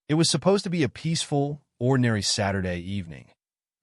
It was supposed to be a peaceful, ordinary Saturday evening.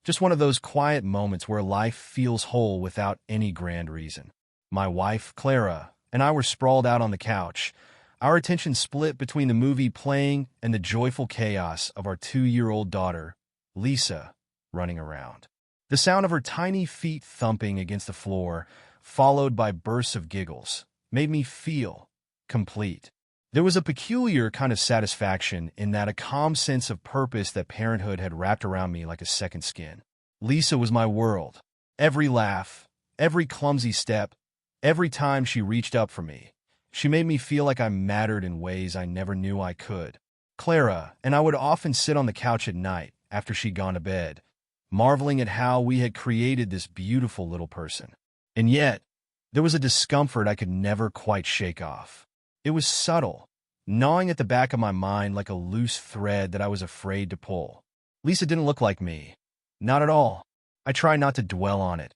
Just one of those quiet moments where life feels whole without any grand reason. My wife, Clara, and I were sprawled out on the couch, our attention split between the movie playing and the joyful chaos of our 2-year-old daughter, Lisa, running around. The sound of her tiny feet thumping against the floor, followed by bursts of giggles, made me feel complete. There was a peculiar kind of satisfaction in that, a calm sense of purpose that parenthood had wrapped around me like a second skin. Lisa was my world. Every laugh, every clumsy step, every time she reached up for me, she made me feel like I mattered in ways I never knew I could. Clara and I would often sit on the couch at night after she'd gone to bed, marveling at how we had created this beautiful little person. And yet, there was a discomfort I could never quite shake off. It was subtle, gnawing at the back of my mind like a loose thread that I was afraid to pull. Lisa didn't look like me. Not at all. I tried not to dwell on it.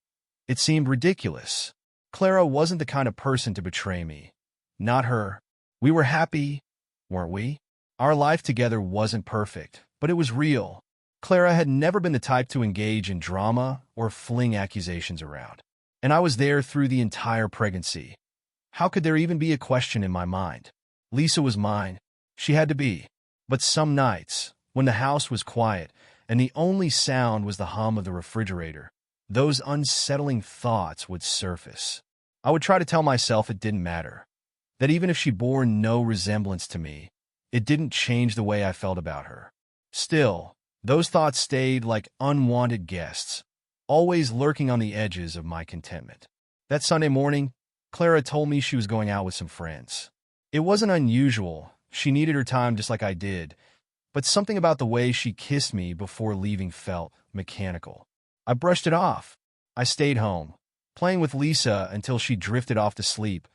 It seemed ridiculous. Clara wasn't the kind of person to betray me. Not her. We were happy, weren't we? Our life together wasn't perfect, but it was real. Clara had never been the type to engage in drama or fling accusations around. And I was there through the entire pregnancy. How could there even be a question in my mind? Lisa was mine. She had to be. But some nights, when the house was quiet and the only sound was the hum of the refrigerator, those unsettling thoughts would surface. I would try to tell myself it didn't matter, that even if she bore no resemblance to me, it didn't change the way I felt about her. Still, those thoughts stayed like unwanted guests, always lurking on the edges of my contentment. That Sunday morning, Clara told me she was going out with some friends. It wasn't unusual. She needed her time just like I did, but something about the way she kissed me before leaving felt mechanical. I brushed it off. I stayed home, playing with Lisa until she drifted off to sleep,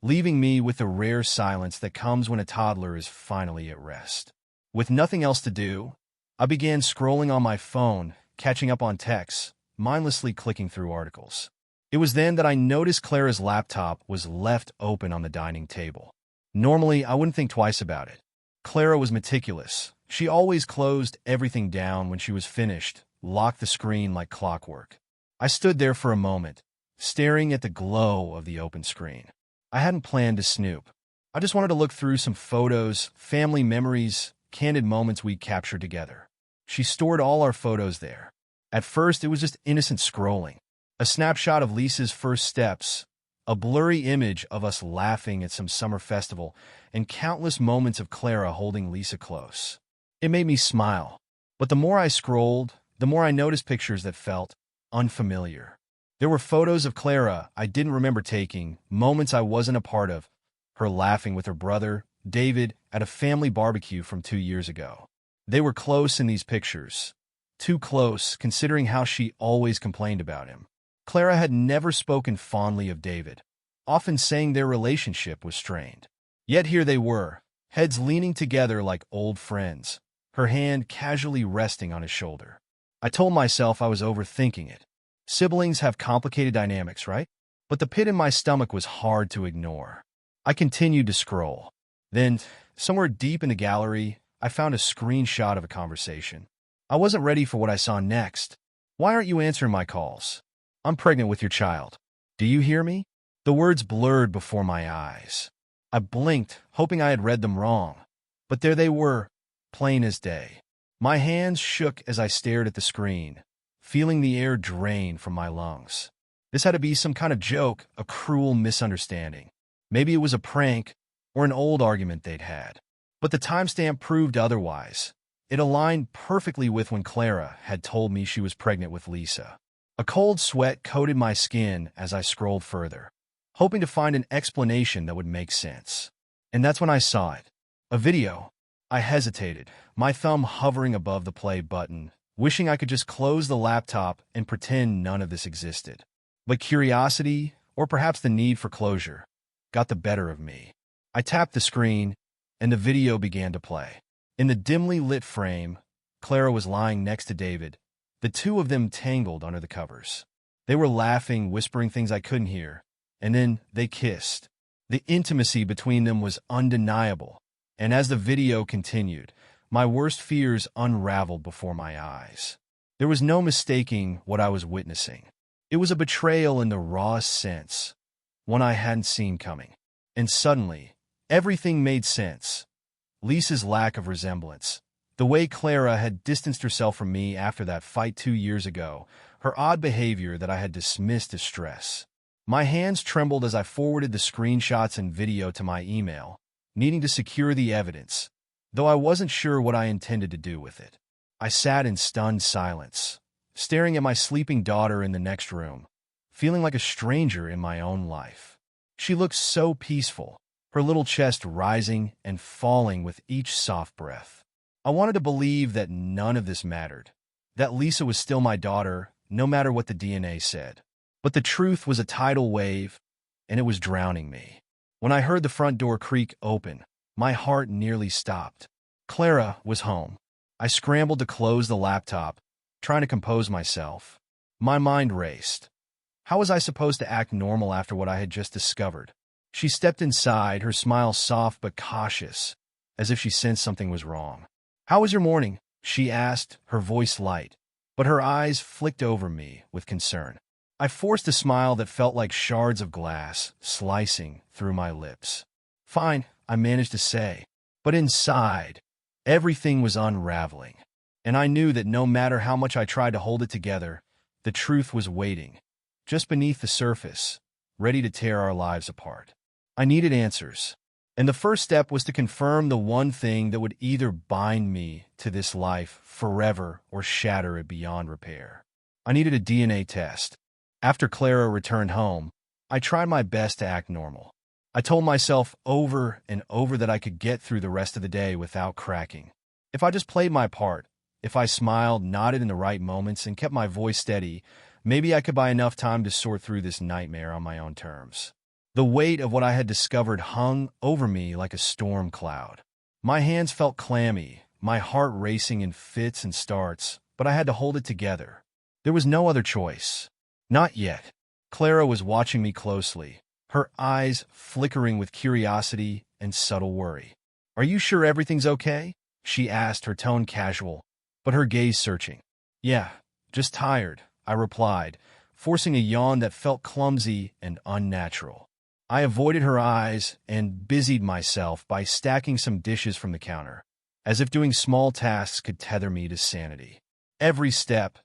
leaving me with the rare silence that comes when a toddler is finally at rest. With nothing else to do, I began scrolling on my phone, catching up on texts, mindlessly clicking through articles. It was then that I noticed Clara's laptop was left open on the dining table. Normally, I wouldn't think twice about it. Clara was meticulous. She always closed everything down when she was finished, locked the screen like clockwork. I stood there for a moment, staring at the glow of the open screen. I hadn't planned to snoop. I just wanted to look through some photos, family memories, candid moments we'd captured together. She stored all our photos there. At first, it was just innocent scrolling. A snapshot of Lisa's first steps, a blurry image of us laughing at some summer festival, and countless moments of Clara holding Lisa close. It made me smile. But the more I scrolled, the more I noticed pictures that felt unfamiliar. There were photos of Clara I didn't remember taking, moments I wasn't a part of, her laughing with her brother, David, at a family barbecue from 2 years ago. They were close in these pictures. Too close, considering how she always complained about him. Clara had never spoken fondly of David, often saying their relationship was strained. Yet here they were, heads leaning together like old friends, her hand casually resting on his shoulder. I told myself I was overthinking it. Siblings have complicated dynamics, right? But the pit in my stomach was hard to ignore. I continued to scroll. Then, somewhere deep in the gallery, I found a screenshot of a conversation. I wasn't ready for what I saw next. "Why aren't you answering my calls? I'm pregnant with your child. Do you hear me?" The words blurred before my eyes. I blinked, hoping I had read them wrong. But there they were, plain as day. My hands shook as I stared at the screen, feeling the air drain from my lungs. This had to be some kind of joke, a cruel misunderstanding. Maybe it was a prank or an old argument they'd had. But the timestamp proved otherwise. It aligned perfectly with when Clara had told me she was pregnant with Lisa. A cold sweat coated my skin as I scrolled further, hoping to find an explanation that would make sense. And that's when I saw it. A video. I hesitated, my thumb hovering above the play button, wishing I could just close the laptop and pretend none of this existed. But curiosity, or perhaps the need for closure, got the better of me. I tapped the screen, and the video began to play. In the dimly lit frame, Clara was lying next to David, the two of them tangled under the covers. They were laughing, whispering things I couldn't hear, and then they kissed. The intimacy between them was undeniable, and as the video continued, My worst fears unraveled before my eyes. There was no mistaking what I was witnessing. It was a betrayal in the rawest sense, one I hadn't seen coming. And suddenly, everything made sense. Lisa's lack of resemblance, the way Clara had distanced herself from me after that fight 2 years ago, her odd behavior that I had dismissed as stress. My hands trembled as I forwarded the screenshots and video to my email, needing to secure the evidence, though I wasn't sure what I intended to do with it. I sat in stunned silence, staring at my sleeping daughter in the next room, feeling like a stranger in my own life. She looked so peaceful, her little chest rising and falling with each soft breath. I wanted to believe that none of this mattered, that Lisa was still my daughter, no matter what the DNA said. But the truth was a tidal wave, and it was drowning me. When I heard the front door creak open, my heart nearly stopped. Clara was home. I scrambled to close the laptop, trying to compose myself. My mind raced. How was I supposed to act normal after what I had just discovered? She stepped inside, her smile soft but cautious, as if she sensed something was wrong. "How was your morning?" she asked, her voice light, but her eyes flicked over me with concern. I forced a smile that felt like shards of glass slicing through my lips. "Fine," I managed to say, but inside, everything was unraveling, and I knew that no matter how much I tried to hold it together, the truth was waiting, just beneath the surface, ready to tear our lives apart. I needed answers, and the first step was to confirm the one thing that would either bind me to this life forever or shatter it beyond repair. I needed a DNA test. After Clara returned home, I tried my best to act normal. I told myself over and over that I could get through the rest of the day without cracking. If I just played my part, if I smiled, nodded in the right moments, and kept my voice steady, maybe I could buy enough time to sort through this nightmare on my own terms. The weight of what I had discovered hung over me like a storm cloud. My hands felt clammy, my heart racing in fits and starts, but I had to hold it together. There was no other choice. Not yet. Clara was watching me closely, her eyes flickering with curiosity and subtle worry. "Are you sure everything's okay?" she asked, her tone casual, but her gaze searching. "Yeah, just tired," I replied, forcing a yawn that felt clumsy and unnatural. I avoided her eyes and busied myself by stacking some dishes from the counter, as if doing small tasks could tether me to sanity. Every step,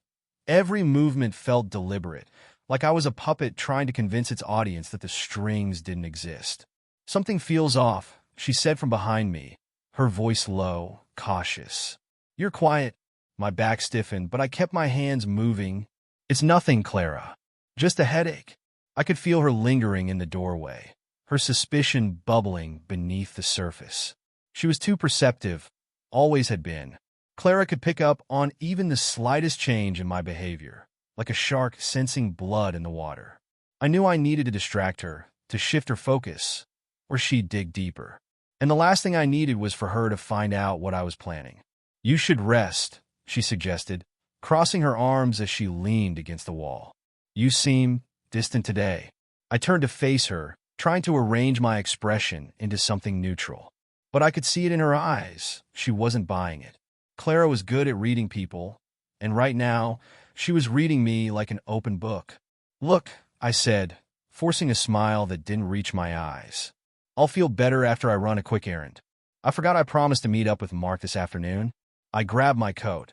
every movement felt deliberate, like I was a puppet trying to convince its audience that the strings didn't exist. "Something feels off," she said from behind me, her voice low, cautious. "You're quiet." My back stiffened, but I kept my hands moving. "It's nothing, Clara. Just a headache." I could feel her lingering in the doorway, her suspicion bubbling beneath the surface. She was too perceptive, always had been. Clara could pick up on even the slightest change in my behavior, like a shark sensing blood in the water. I knew I needed to distract her, to shift her focus, or she'd dig deeper. And the last thing I needed was for her to find out what I was planning. "You should rest," she suggested, crossing her arms as she leaned against the wall. "You seem distant today." I turned to face her, trying to arrange my expression into something neutral. But I could see it in her eyes. She wasn't buying it. Clara was good at reading people, and right now, she was reading me like an open book. "Look," I said, forcing a smile that didn't reach my eyes. "I'll feel better after I run a quick errand. I forgot I promised to meet up with Mark this afternoon." I grabbed my coat,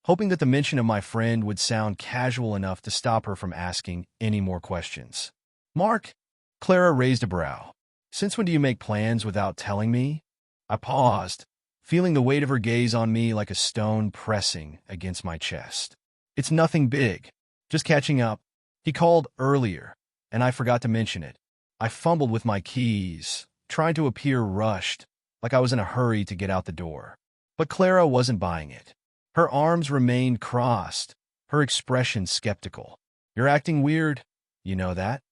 hoping that the mention of my friend would sound casual enough to stop her from asking any more questions. "Mark?" Clara raised a brow. "Since when do you make plans without telling me?" I paused, feeling the weight of her gaze on me like a stone pressing against my chest. "It's nothing big. Just catching up. He called earlier, and I forgot to mention it." I fumbled with my keys, trying to appear rushed, like I was in a hurry to get out the door. But Clara wasn't buying it. Her arms remained crossed, her expression skeptical. "You're acting weird. You know that?"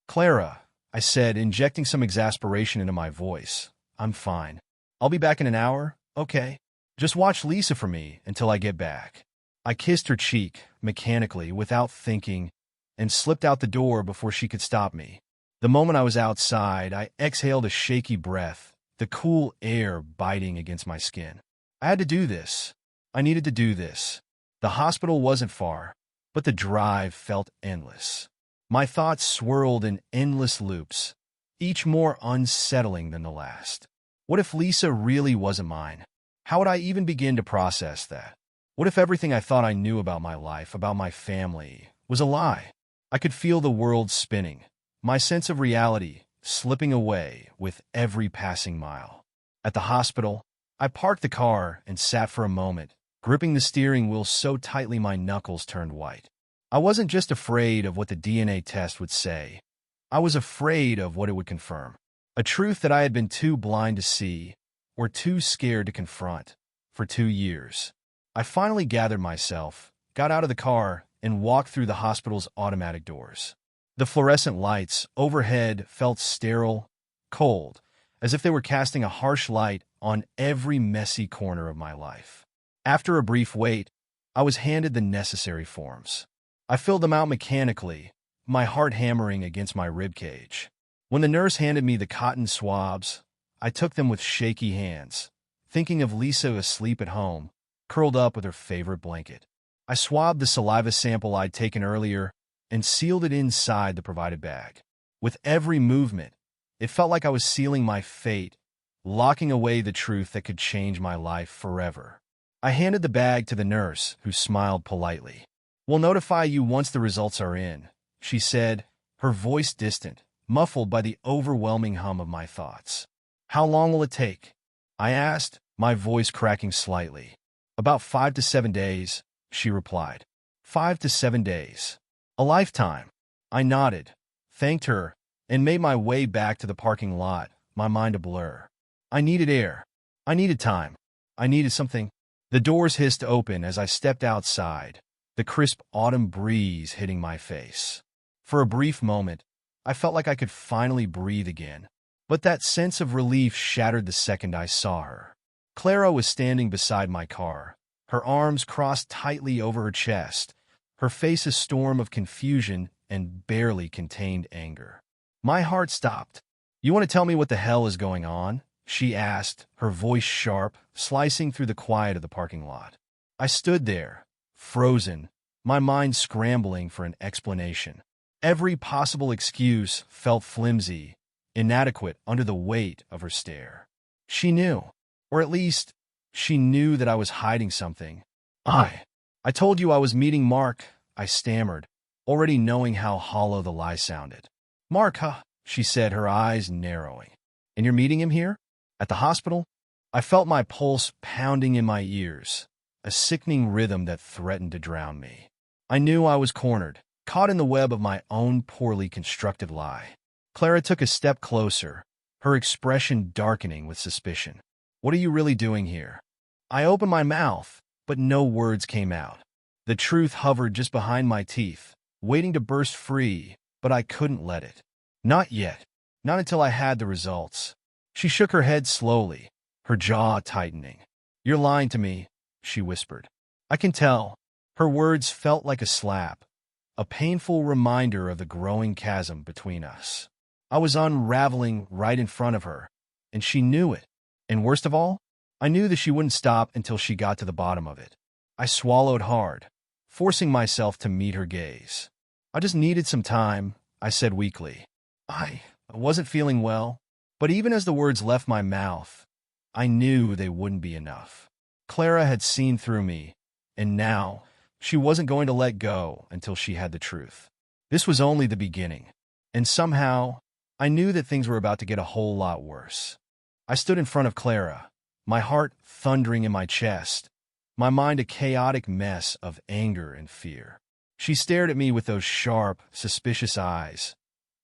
"Clara," I said, injecting some exasperation into my voice. "I'm fine. I'll be back in an hour, okay? Just watch Lisa for me until I get back." I kissed her cheek, mechanically, without thinking, and slipped out the door before she could stop me. The moment I was outside, I exhaled a shaky breath, the cool air biting against my skin. I had to do this. I needed to do this. The hospital wasn't far, but the drive felt endless. My thoughts swirled in endless loops, each more unsettling than the last. What if Lisa really wasn't mine? How would I even begin to process that? What if everything I thought I knew about my life, about my family, was a lie? I could feel the world spinning, my sense of reality slipping away with every passing mile. At the hospital, I parked the car and sat for a moment, gripping the steering wheel so tightly my knuckles turned white. I wasn't just afraid of what the DNA test would say. I was afraid of what it would confirm. A truth that I had been too blind to see, or too scared to confront, for 2 years. I finally gathered myself, got out of the car, and walked through the hospital's automatic doors. The fluorescent lights overhead felt sterile, cold, as if they were casting a harsh light on every messy corner of my life. After a brief wait, I was handed the necessary forms. I filled them out mechanically, my heart hammering against my ribcage. When the nurse handed me the cotton swabs, I took them with shaky hands, thinking of Lisa asleep at home, curled up with her favorite blanket. I swabbed the saliva sample I'd taken earlier and sealed it inside the provided bag. With every movement, it felt like I was sealing my fate, locking away the truth that could change my life forever. I handed the bag to the nurse, who smiled politely. "We'll notify you once the results are in," she said, her voice distant, muffled by the overwhelming hum of my thoughts. "How long will it take?" I asked, my voice cracking slightly. "About 5 to 7 days," she replied. 5 to 7 days. A lifetime. I nodded, thanked her, and made my way back to the parking lot, my mind a blur. I needed air. I needed time. I needed something. The doors hissed open as I stepped outside, the crisp autumn breeze hitting my face. For a brief moment, I felt like I could finally breathe again, but that sense of relief shattered the second I saw her. Clara was standing beside my car, her arms crossed tightly over her chest, her face a storm of confusion and barely contained anger. My heart stopped. "You want to tell me what the hell is going on?" she asked, her voice sharp, slicing through the quiet of the parking lot. I stood there, frozen, my mind scrambling for an explanation. Every possible excuse felt flimsy, inadequate under the weight of her stare. She knew, or at least, she knew that I was hiding something. I told you I was meeting Mark," I stammered, already knowing how hollow the lie sounded. "Mark, huh?" she said, her eyes narrowing. "And you're meeting him here? At the hospital?" I felt my pulse pounding in my ears, a sickening rhythm that threatened to drown me. I knew I was cornered, caught in the web of my own poorly constructed lie. Clara took a step closer, her expression darkening with suspicion. "What are you really doing here?" I opened my mouth, but no words came out. The truth hovered just behind my teeth, waiting to burst free, but I couldn't let it. Not yet. Not until I had the results. She shook her head slowly, her jaw tightening. "You're lying to me," she whispered. "I can tell." Her words felt like a slap, a painful reminder of the growing chasm between us. I was unraveling right in front of her, and she knew it. And worst of all, I knew that she wouldn't stop until she got to the bottom of it. I swallowed hard, forcing myself to meet her gaze. "I just needed some time," I said weakly. I wasn't feeling well, but even as the words left my mouth, I knew they wouldn't be enough. Clara had seen through me, and now she wasn't going to let go until she had the truth. This was only the beginning, and somehow I knew that things were about to get a whole lot worse. I stood in front of Clara, my heart thundering in my chest, my mind a chaotic mess of anger and fear. She stared at me with those sharp, suspicious eyes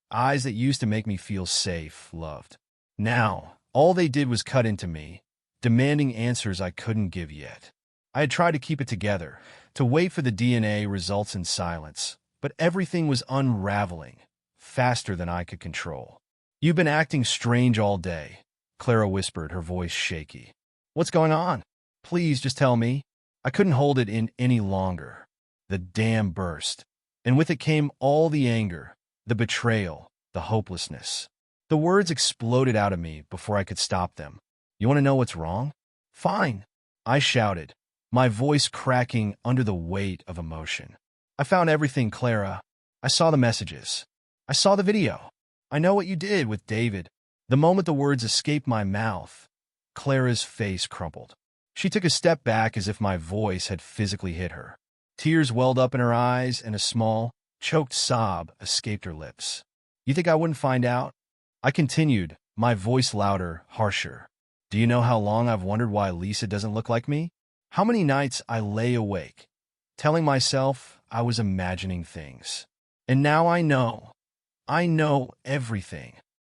that used to make me feel safe, loved. Now, all they did was cut into me, demanding answers I couldn't give yet. I had tried to keep it together, to wait for the DNA results in silence, but everything was unraveling, faster than I could control. "You've been acting strange all day," Clara whispered, her voice shaky. "What's going on? Please just tell me." I couldn't hold it in any longer. The dam burst, and with it came all the anger, the betrayal, the hopelessness. The words exploded out of me before I could stop them. "You want to know what's wrong? Fine. I shouted, my voice cracking under the weight of emotion. I found everything, Clara. I saw the messages. I saw the video. I know what you did with David. The moment the words escaped my mouth, Clara's face crumpled. She took a step back as if my voice had physically hit her. Tears welled up in her eyes and a small, choked sob escaped her lips. You think I wouldn't find out? I continued, my voice louder, harsher. Do you know how long I've wondered why Lisa doesn't look like me? How many nights I lay awake, telling myself I was imagining things. And now I know. I know everything.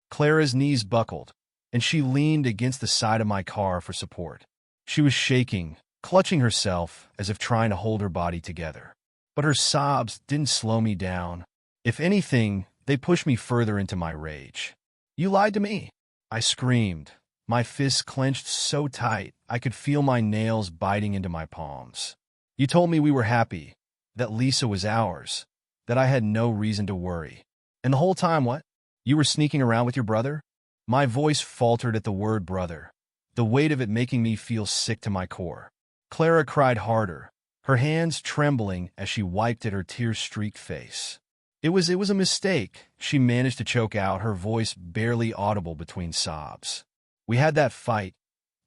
Clara's knees buckled, and she leaned against the side of my car for support. She was shaking, clutching herself as if trying to hold her body together. But her sobs didn't slow me down. If anything, they pushed me further into my rage. You lied to me, I screamed, my fists clenched so tight I could feel my nails biting into my palms. You told me we were happy, that Lisa was ours, that I had no reason to worry. And the whole time, what? You were sneaking around with your brother? My voice faltered at the word brother, the weight of it making me feel sick to my core. Clara cried harder, her hands trembling as she wiped at her tear-streaked face. It was a mistake, she managed to choke out, her voice barely audible between sobs. We had that fight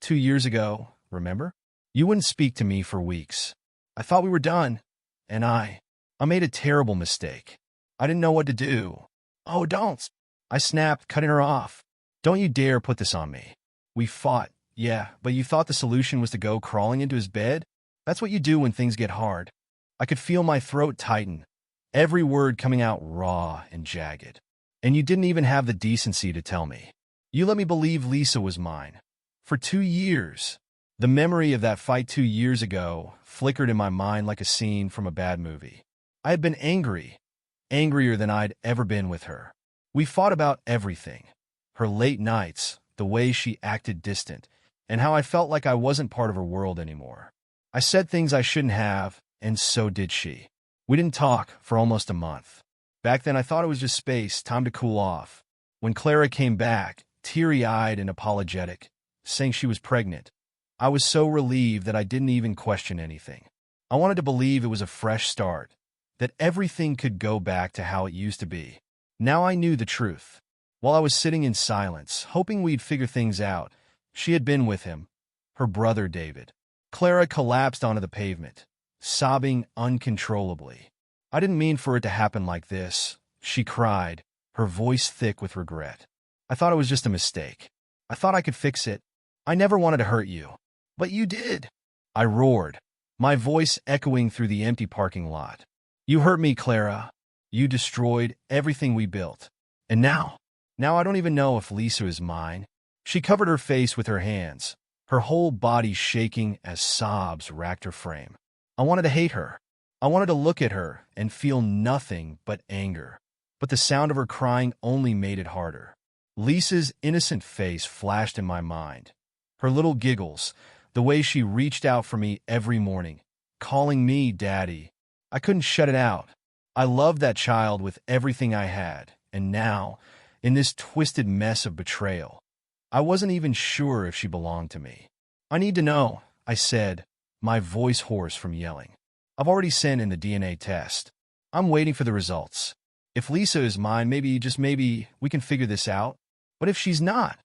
2 years ago, remember? You wouldn't speak to me for weeks. I thought we were done, and I made a terrible mistake. I didn't know what to do. Oh, don't! I snapped, cutting her off. Don't you dare put this on me. We fought, yeah, but you thought the solution was to go crawling into his bed? That's what you do when things get hard. I could feel my throat tighten, every word coming out raw and jagged. And you didn't even have the decency to tell me. You let me believe Lisa was mine. For 2 years. The memory of that fight 2 years ago flickered in my mind like a scene from a bad movie. I had been angry, angrier than I'd ever been with her. We fought about everything. Her late nights, the way she acted distant, and how I felt like I wasn't part of her world anymore. I said things I shouldn't have, and so did she. We didn't talk for almost a month. Back then I thought it was just space, time to cool off. When Clara came back, teary-eyed and apologetic, saying she was pregnant, I was so relieved that I didn't even question anything. I wanted to believe it was a fresh start, that everything could go back to how it used to be. Now I knew the truth. While I was sitting in silence, hoping we'd figure things out, she had been with him, her brother David. Clara collapsed onto the pavement, sobbing uncontrollably. I didn't mean for it to happen like this, she cried, her voice thick with regret. I thought it was just a mistake. I thought I could fix it. I never wanted to hurt you. But you did. I roared, my voice echoing through the empty parking lot. You hurt me, Clara. You destroyed everything we built. And now I don't even know if Lisa is mine. She covered her face with her hands, her whole body shaking as sobs racked her frame. I wanted to hate her. I wanted to look at her and feel nothing but anger. But the sound of her crying only made it harder. Lisa's innocent face flashed in my mind. Her little giggles, the way she reached out for me every morning, calling me Daddy. I couldn't shut it out. I loved that child with everything I had, and now, in this twisted mess of betrayal, I wasn't even sure if she belonged to me. I need to know, I said, my voice hoarse from yelling. I've already sent in the DNA test. I'm waiting for the results. If Lisa is mine, maybe we can figure this out. But if she's not,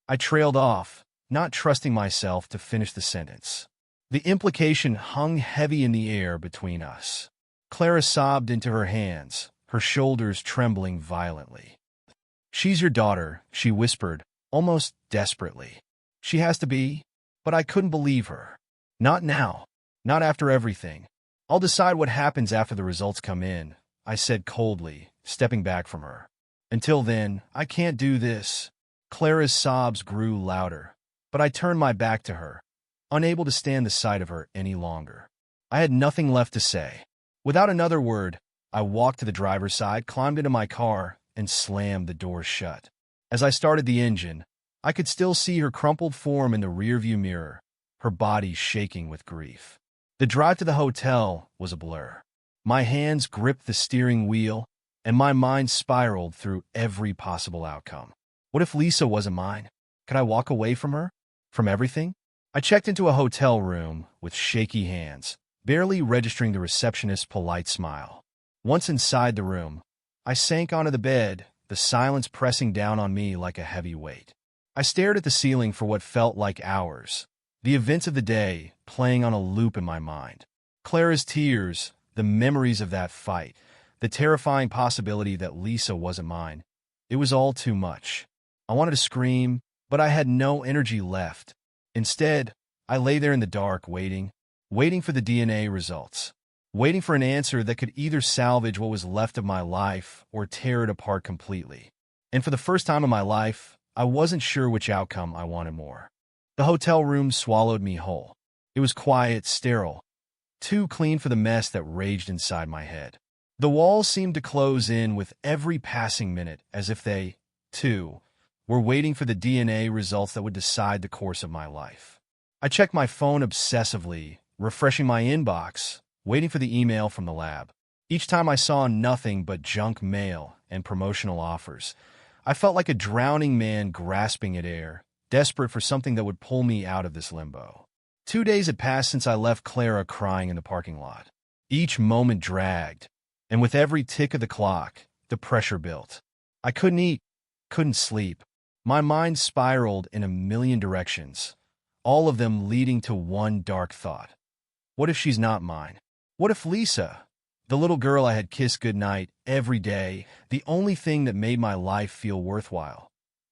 I trailed off, not trusting myself to finish the sentence. The implication hung heavy in the air between us. Clara sobbed into her hands, her shoulders trembling violently. She's your daughter, she whispered, almost desperately. She has to be, but I couldn't believe her. Not now, not after everything. I'll decide what happens after the results come in, I said coldly, stepping back from her. Until then, I can't do this. Clara's sobs grew louder, but I turned my back to her, unable to stand the sight of her any longer. I had nothing left to say. Without another word, I walked to the driver's side, climbed into my car, and slammed the doors shut. As I started the engine, I could still see her crumpled form in the rearview mirror, her body shaking with grief. The drive to the hotel was a blur. My hands gripped the steering wheel, and my mind spiraled through every possible outcome. What if Lisa wasn't mine? Could I walk away from her? From everything? I checked into a hotel room with shaky hands, barely registering the receptionist's polite smile. Once inside the room, I sank onto the bed, the silence pressing down on me like a heavy weight. I stared at the ceiling for what felt like hours, the events of the day playing on a loop in my mind. Clara's tears, the memories of that fight, the terrifying possibility that Lisa wasn't mine. It was all too much. I wanted to scream, but I had no energy left. Instead, I lay there in the dark waiting for the DNA results, waiting for an answer that could either salvage what was left of my life or tear it apart completely. And for the first time in my life, I wasn't sure which outcome I wanted more. The hotel room swallowed me whole. It was quiet, sterile, too clean for the mess that raged inside my head. The walls seemed to close in with every passing minute, as if they, too, were waiting for the DNA results that would decide the course of my life. I checked my phone obsessively, refreshing my inbox, waiting for the email from the lab. Each time I saw nothing but junk mail and promotional offers, I felt like a drowning man grasping at air, desperate for something that would pull me out of this limbo. 2 days had passed since I left Clara crying in the parking lot. Each moment dragged, and with every tick of the clock, the pressure built. I couldn't eat, couldn't sleep. My mind spiraled in a million directions, all of them leading to one dark thought. What if she's not mine? What if Lisa, the little girl I had kissed goodnight every day, the only thing that made my life feel worthwhile,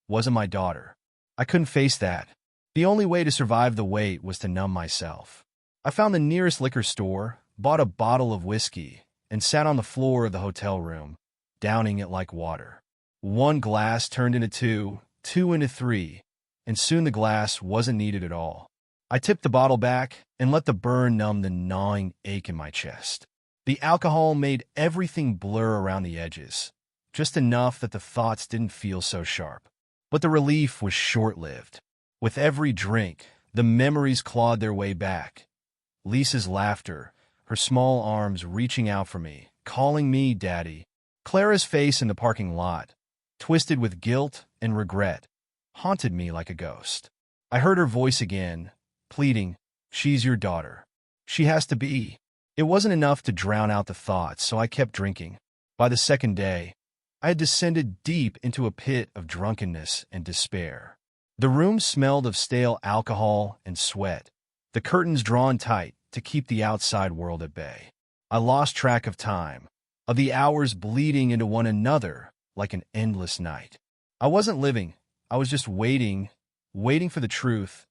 wasn't my daughter? I couldn't face that. The only way to survive the wait was to numb myself. I found the nearest liquor store, bought a bottle of whiskey, and sat on the floor of the hotel room, downing it like water. One glass turned into two, two into three, and soon the glass wasn't needed at all. I tipped the bottle back and let the burn numb the gnawing ache in my chest. The alcohol made everything blur around the edges, just enough that the thoughts didn't feel so sharp. But the relief was short-lived. With every drink, the memories clawed their way back. Lisa's laughter, her small arms reaching out for me, calling me Daddy. Clara's face in the parking lot, twisted with guilt and regret, haunted me like a ghost. I heard her voice again, pleading, "She's your daughter. She has to be." It wasn't enough to drown out the thoughts, so I kept drinking. By the second day, I had descended deep into a pit of drunkenness and despair. The room smelled of stale alcohol and sweat, the curtains drawn tight to keep the outside world at bay. I lost track of time, of the hours bleeding into one another like an endless night. I wasn't living, I was just waiting for the truth,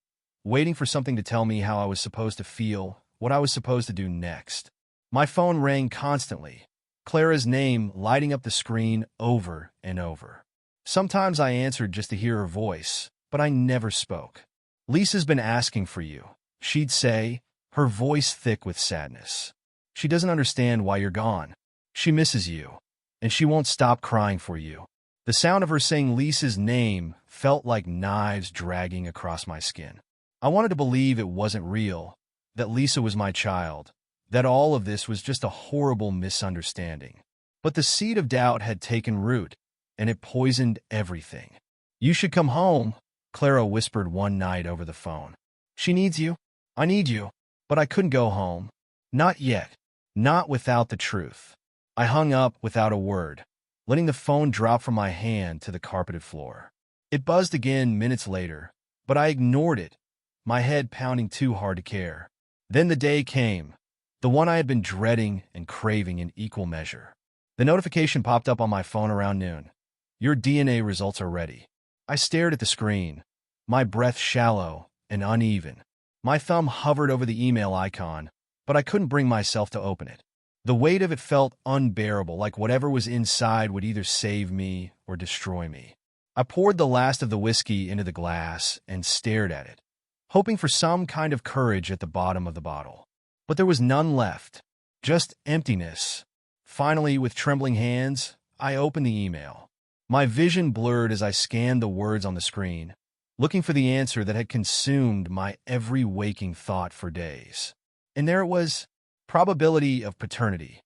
waiting for something to tell me how I was supposed to feel, what I was supposed to do next. My phone rang constantly, Clara's name lighting up the screen over and over. Sometimes I answered just to hear her voice, but I never spoke. "Lisa's been asking for you," she'd say, her voice thick with sadness. "She doesn't understand why you're gone. She misses you, and she won't stop crying for you." The sound of her saying Lisa's name felt like knives dragging across my skin. I wanted to believe it wasn't real, that Lisa was my child, that all of this was just a horrible misunderstanding. But the seed of doubt had taken root, and it poisoned everything. "You should come home," Clara whispered one night over the phone. "She needs you. I need you." But I couldn't go home. Not yet. Not without the truth. I hung up without a word, letting the phone drop from my hand to the carpeted floor. It buzzed again minutes later, but I ignored it, my head pounding too hard to care. Then the day came, the one I had been dreading and craving in equal measure. The notification popped up on my phone around noon. "Your DNA results are ready." I stared at the screen, my breath shallow and uneven. My thumb hovered over the email icon, but I couldn't bring myself to open it. The weight of it felt unbearable, like whatever was inside would either save me or destroy me. I poured the last of the whiskey into the glass and stared at it, hoping for some kind of courage at the bottom of the bottle. But there was none left, just emptiness. Finally, with trembling hands, I opened the email. My vision blurred as I scanned the words on the screen, looking for the answer that had consumed my every waking thought for days. And there it was, probability of paternity,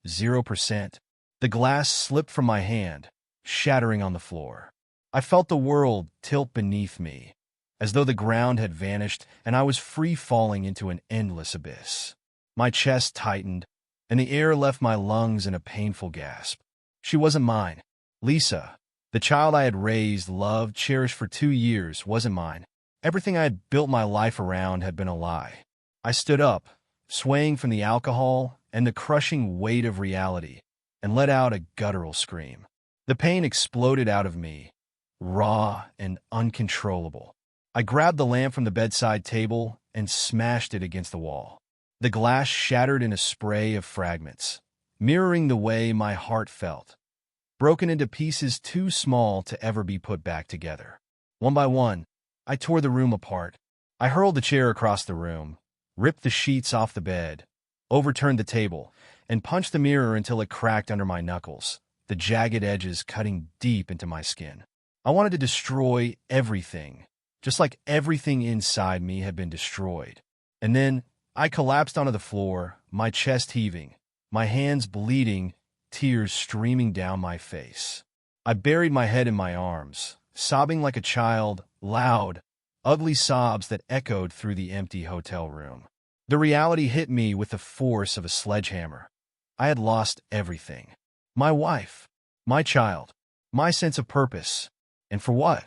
0%. The glass slipped from my hand, shattering on the floor. I felt the world tilt beneath me, as though the ground had vanished and I was free falling into an endless abyss. My chest tightened, and the air left my lungs in a painful gasp. She wasn't mine. Lisa, the child I had raised, loved, cherished for 2 years, wasn't mine. Everything I had built my life around had been a lie. I stood up, swaying from the alcohol and the crushing weight of reality, and let out a guttural scream. The pain exploded out of me, raw and uncontrollable. I grabbed the lamp from the bedside table and smashed it against the wall. The glass shattered in a spray of fragments, mirroring the way my heart felt, broken into pieces too small to ever be put back together. One by one, I tore the room apart. I hurled the chair across the room, ripped the sheets off the bed, overturned the table, and punched the mirror until it cracked under my knuckles, the jagged edges cutting deep into my skin. I wanted to destroy everything, just like everything inside me had been destroyed. And then I collapsed onto the floor, my chest heaving, my hands bleeding, tears streaming down my face. I buried my head in my arms, sobbing like a child, loud, ugly sobs that echoed through the empty hotel room. The reality hit me with the force of a sledgehammer. I had lost everything. My wife, my child, my sense of purpose. And for what?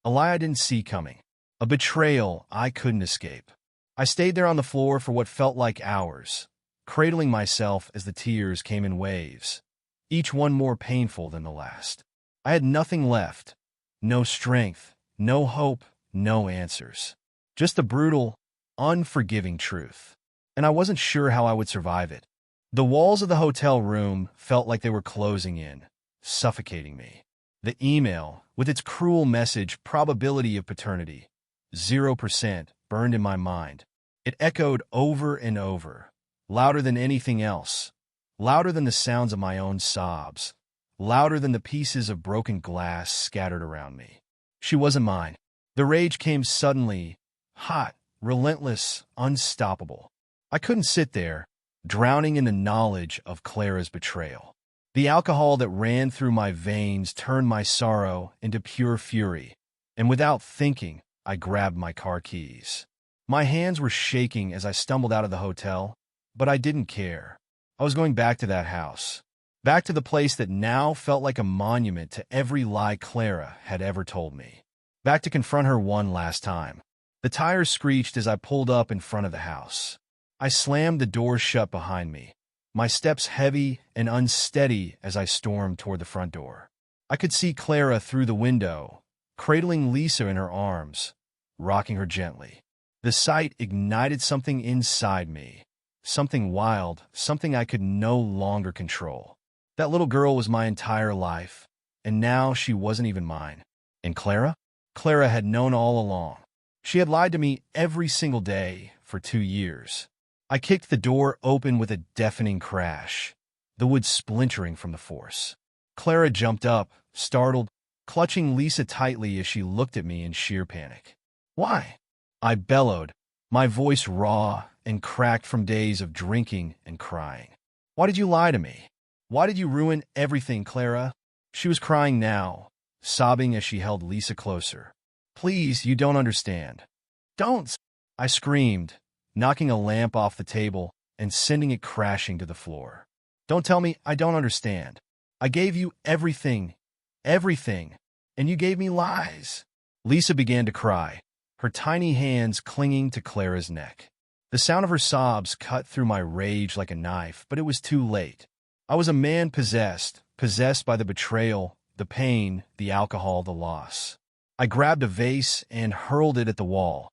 A lie I didn't see coming. A betrayal I couldn't escape. I stayed there on the floor for what felt like hours, cradling myself as the tears came in waves, each one more painful than the last. I had nothing left. No strength, no hope, no answers. Just the brutal, unforgiving truth. And I wasn't sure how I would survive it. The walls of the hotel room felt like they were closing in, suffocating me. The email, with its cruel message, probability of paternity, 0%, burned in my mind. It echoed over and over, louder than anything else, louder than the sounds of my own sobs, louder than the pieces of broken glass scattered around me. She wasn't mine. The rage came suddenly, hot, relentless, unstoppable. I couldn't sit there, drowning in the knowledge of Clara's betrayal. The alcohol that ran through my veins turned my sorrow into pure fury, and without thinking, I grabbed my car keys. My hands were shaking as I stumbled out of the hotel, but I didn't care. I was going back to that house, back to the place that now felt like a monument to every lie Clara had ever told me. Back to confront her one last time. The tires screeched as I pulled up in front of the house. I slammed the door shut behind me, my steps heavy and unsteady as I stormed toward the front door. I could see Clara through the window, cradling Lisa in her arms, rocking her gently. The sight ignited something inside me, something wild, something I could no longer control. That little girl was my entire life, and now she wasn't even mine. And Clara? Clara had known all along. She had lied to me every single day for 2 years. I kicked the door open with a deafening crash, the wood splintering from the force. Clara jumped up, startled, clutching Lisa tightly as she looked at me in sheer panic. "Why?" I bellowed, my voice raw and cracked from days of drinking and crying. "Why did you lie to me? Why did you ruin everything, Clara?" She was crying now, sobbing as she held Lisa closer. "Please, you don't understand." "Don't!" I screamed, knocking a lamp off the table and sending it crashing to the floor. "Don't tell me I don't understand. I gave you everything, everything, and you gave me lies." Lisa began to cry, her tiny hands clinging to Clara's neck. The sound of her sobs cut through my rage like a knife, but it was too late. I was a man possessed by the betrayal, the pain, the alcohol, the loss. I grabbed a vase and hurled it at the wall,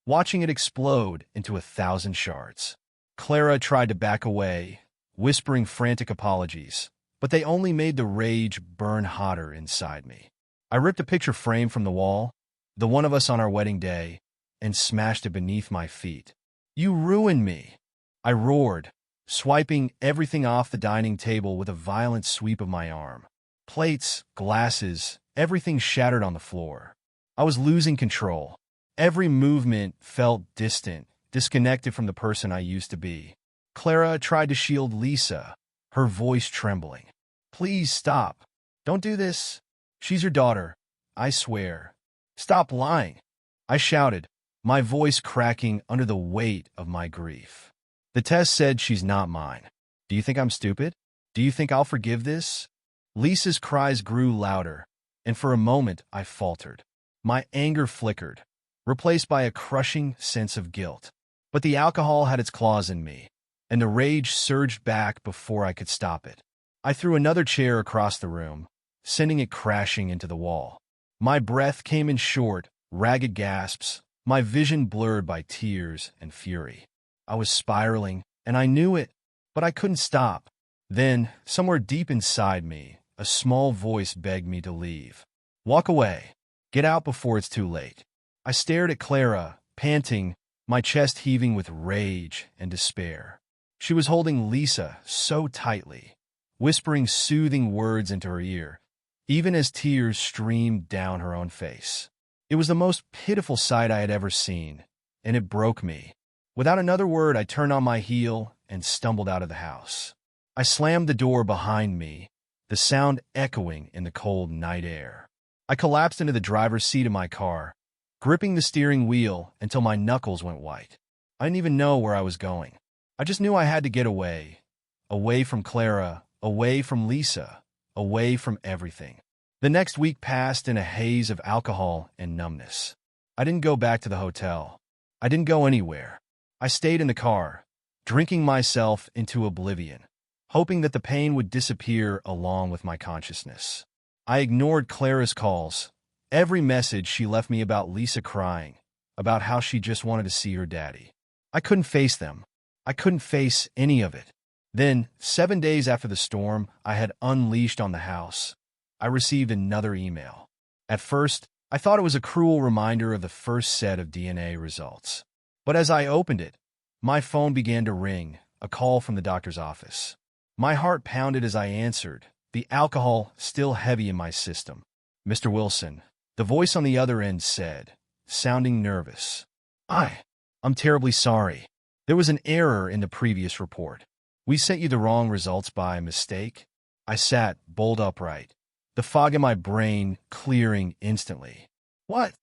watching it explode into 1,000 shards. Clara tried to back away, whispering frantic apologies, but they only made the rage burn hotter inside me. I ripped a picture frame from the wall, the one of us on our wedding day, and smashed it beneath my feet. "You ruined me!" I roared, swiping everything off the dining table with a violent sweep of my arm. Plates, glasses, everything shattered on the floor. I was losing control. Every movement felt distant, disconnected from the person I used to be. Clara tried to shield Lisa, her voice trembling. "Please stop. Don't do this. She's your daughter. I swear. Stop lying." I shouted, my voice cracking under the weight of my grief. The test said she's not mine. Do you think I'm stupid? Do you think I'll forgive this? Lisa's cries grew louder, and for a moment I faltered. My anger flickered, replaced by a crushing sense of guilt. But the alcohol had its claws in me, and the rage surged back before I could stop it. I threw another chair across the room, sending it crashing into the wall. My breath came in short, ragged gasps, my vision blurred by tears and fury. I was spiraling, and I knew it, but I couldn't stop. Then, somewhere deep inside me, a small voice begged me to leave. Walk away. Get out before it's too late. I stared at Clara, panting, my chest heaving with rage and despair. She was holding Lisa so tightly, whispering soothing words into her ear, even as tears streamed down her own face. It was the most pitiful sight I had ever seen, and it broke me. Without another word, I turned on my heel and stumbled out of the house. I slammed the door behind me, the sound echoing in the cold night air. I collapsed into the driver's seat of my car, gripping the steering wheel until my knuckles went white. I didn't even know where I was going. I just knew I had to get away. Away from Clara, away from Lisa, away from everything. The next week passed in a haze of alcohol and numbness. I didn't go back to the hotel. I didn't go anywhere. I stayed in the car, drinking myself into oblivion, hoping that the pain would disappear along with my consciousness. I ignored Clara's calls, every message she left me about Lisa crying, about how she just wanted to see her daddy. I couldn't face them. I couldn't face any of it. Then, 7 days after the storm I had unleashed on the house, I received another email. At first, I thought it was a cruel reminder of the first set of DNA results. But as I opened it, my phone began to ring, a call from the doctor's office. My heart pounded as I answered, the alcohol still heavy in my system. Mr. Wilson, the voice on the other end said, sounding nervous. I'm terribly sorry. There was an error in the previous report. We sent you the wrong results by mistake. I sat bolt upright, the fog in my brain clearing instantly. What?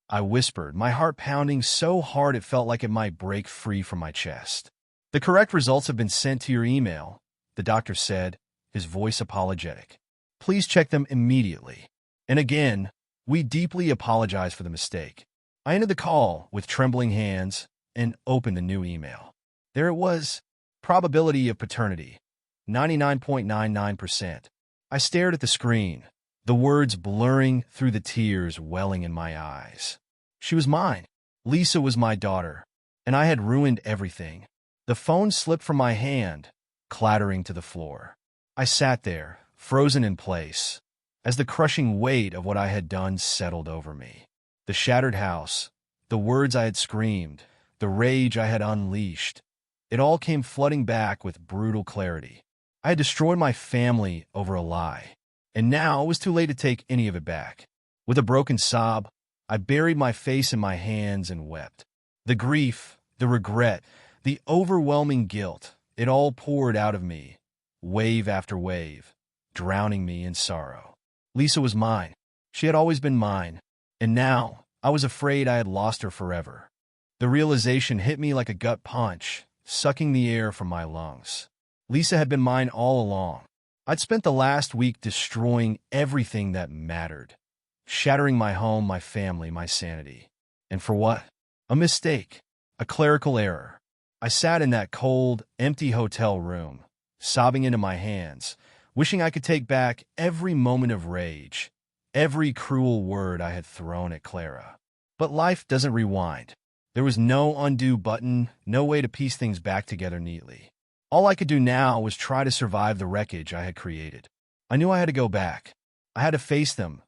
I whispered, my heart pounding so hard it felt like it might break free from my chest. The correct results have been sent to your email, the doctor said, his voice apologetic. Please check them immediately. And again, we deeply apologize for the mistake. I ended the call with trembling hands and opened the new email. There it was. Probability of paternity, 99.99%. I stared at the screen, the words blurring through the tears welling in my eyes. She was mine. Lisa was my daughter, and I had ruined everything. The phone slipped from my hand, clattering to the floor. I sat there, frozen in place, as the crushing weight of what I had done settled over me. The shattered house, the words I had screamed, the rage I had unleashed, it all came flooding back with brutal clarity. I had destroyed my family over a lie, and now it was too late to take any of it back. With a broken sob, I buried my face in my hands and wept. The grief, the regret, the overwhelming guilt, it all poured out of me, wave after wave, drowning me in sorrow. Lisa was mine. She had always been mine, and now I was afraid I had lost her forever. The realization hit me like a gut punch, sucking the air from my lungs. Lisa had been mine all along. I'd spent the last week destroying everything that mattered, shattering my home, my family, my sanity. And for what? A mistake, a clerical error. I sat in that cold, empty hotel room, sobbing into my hands, wishing I could take back every moment of rage, every cruel word I had thrown at Clara. But life doesn't rewind. There was no undo button, no way to piece things back together neatly. All I could do now was try to survive the wreckage I had created. I knew I had to go back. I had to face them,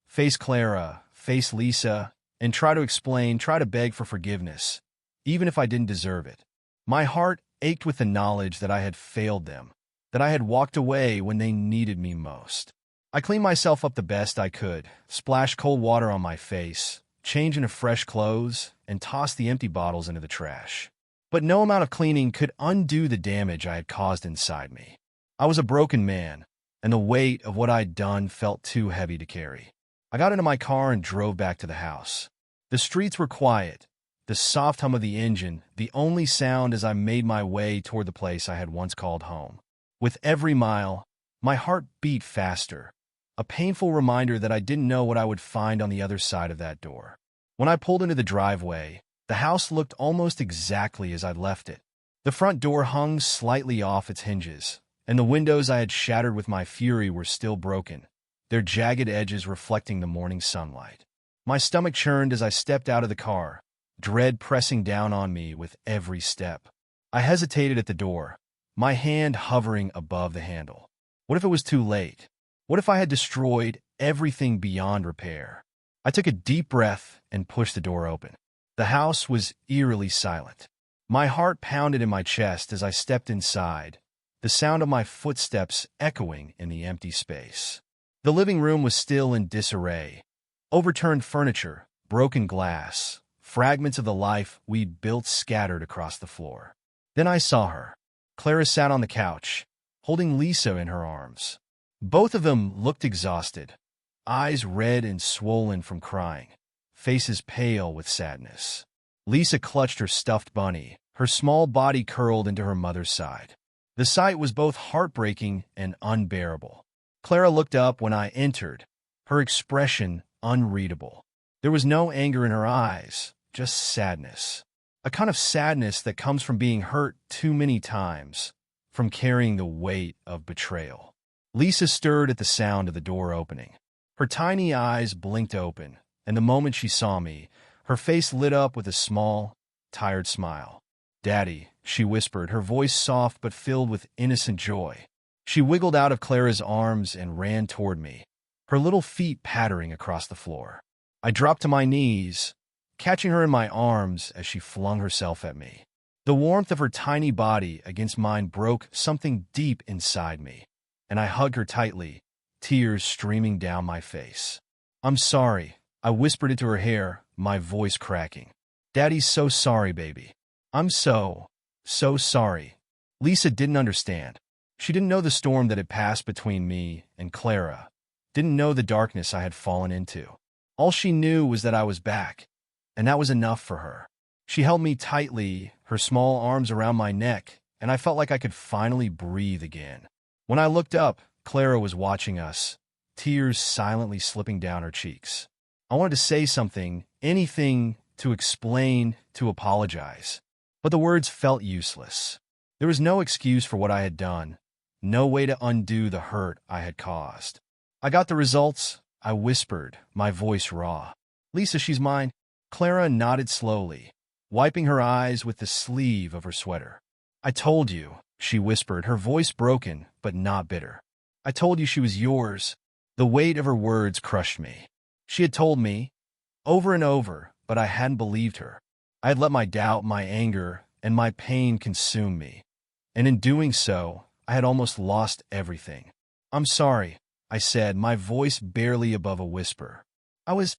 face Clara, face Lisa, and try to explain, try to beg for forgiveness, even if I didn't deserve it. My heart ached with the knowledge that I had failed them, that I had walked away when they needed me most. I cleaned myself up the best I could, splashed cold water on my face, changed into fresh clothes, and tossed the empty bottles into the trash. But no amount of cleaning could undo the damage I had caused inside me. I was a broken man, and the weight of what I'd done felt too heavy to carry. I got into my car and drove back to the house. The streets were quiet, the soft hum of the engine, the only sound as I made my way toward the place I had once called home. With every mile, my heart beat faster, a painful reminder that I didn't know what I would find on the other side of that door. When I pulled into the driveway, the house looked almost exactly as I'd left it. The front door hung slightly off its hinges, and the windows I had shattered with my fury were still broken, their jagged edges reflecting the morning sunlight. My stomach churned as I stepped out of the car, dread pressing down on me with every step. I hesitated at the door, my hand hovering above the handle. What if it was too late? What if I had destroyed everything beyond repair? I took a deep breath and pushed the door open. The house was eerily silent. My heart pounded in my chest as I stepped inside, the sound of my footsteps echoing in the empty space. The living room was still in disarray. Overturned furniture, broken glass, fragments of the life we'd built scattered across the floor. Then I saw her. Clara sat on the couch, holding Lisa in her arms. Both of them looked exhausted, eyes red and swollen from crying, faces pale with sadness. Lisa clutched her stuffed bunny, her small body curled into her mother's side. The sight was both heartbreaking and unbearable. Clara looked up when I entered, her expression unreadable. There was no anger in her eyes, just sadness. A kind of sadness that comes from being hurt too many times, from carrying the weight of betrayal. Lisa stirred at the sound of the door opening. Her tiny eyes blinked open, and the moment she saw me, her face lit up with a small, tired smile. "Daddy," she whispered, her voice soft but filled with innocent joy. She wiggled out of Clara's arms and ran toward me, her little feet pattering across the floor. I dropped to my knees, catching her in my arms as she flung herself at me. The warmth of her tiny body against mine broke something deep inside me, and I hugged her tightly, tears streaming down my face. "I'm sorry," I whispered into her hair, my voice cracking. "Daddy's so sorry, baby. I'm so sorry." Lisa didn't understand. She didn't know the storm that had passed between me and Clara, didn't know the darkness I had fallen into. All she knew was that I was back, and that was enough for her. She held me tightly, her small arms around my neck, and I felt like I could finally breathe again. When I looked up, Clara was watching us, tears silently slipping down her cheeks. I wanted to say something, anything, to explain, to apologize. But the words felt useless. There was no excuse for what I had done, no way to undo the hurt I had caused. "I got the results," I whispered, my voice raw. "Lisa, she's mine." Clara nodded slowly, wiping her eyes with the sleeve of her sweater. "I told you," she whispered, her voice broken but not bitter. "I told you she was yours." The weight of her words crushed me. She had told me, over and over, but I hadn't believed her. I had let my doubt, my anger, and my pain consume me. And in doing so, I had almost lost everything. "I'm sorry," I said, my voice barely above a whisper. I was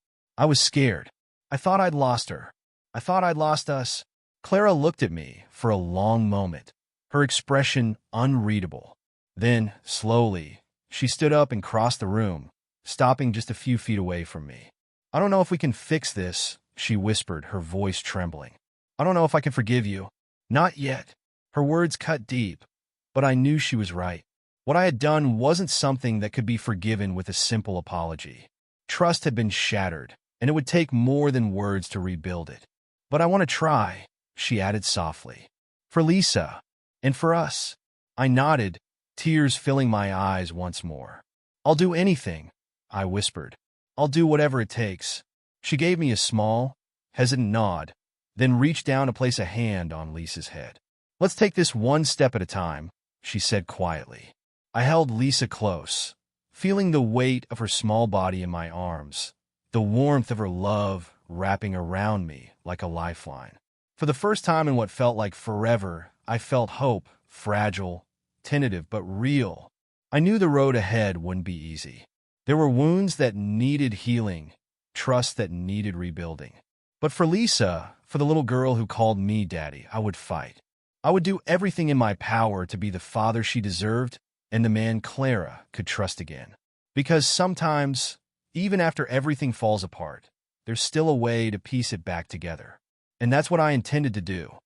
scared. I thought I'd lost her. I thought I'd lost us. Clara looked at me for a long moment, her expression unreadable. Then, slowly, she stood up and crossed the room, stopping just a few feet away from me. "I don't know if we can fix this," she whispered, her voice trembling. "I don't know if I can forgive you. Not yet." Her words cut deep, but I knew she was right. What I had done wasn't something that could be forgiven with a simple apology. Trust had been shattered, and it would take more than words to rebuild it. "But I want to try," she added softly. "For Lisa, and for us." I nodded, tears filling my eyes once more. "I'll do anything," I whispered. "I'll do whatever it takes." She gave me a small, hesitant nod, then reached down to place a hand on Lisa's head. "Let's take this one step at a time," she said quietly. I held Lisa close, feeling the weight of her small body in my arms, the warmth of her love wrapping around me like a lifeline. For the first time in what felt like forever, I felt hope, fragile, tentative, but real. I knew the road ahead wouldn't be easy. There were wounds that needed healing, trust that needed rebuilding. But for Lisa, for the little girl who called me daddy, I would fight. I would do everything in my power to be the father she deserved and the man Clara could trust again. Because sometimes, even after everything falls apart, there's still a way to piece it back together. And that's what I intended to do.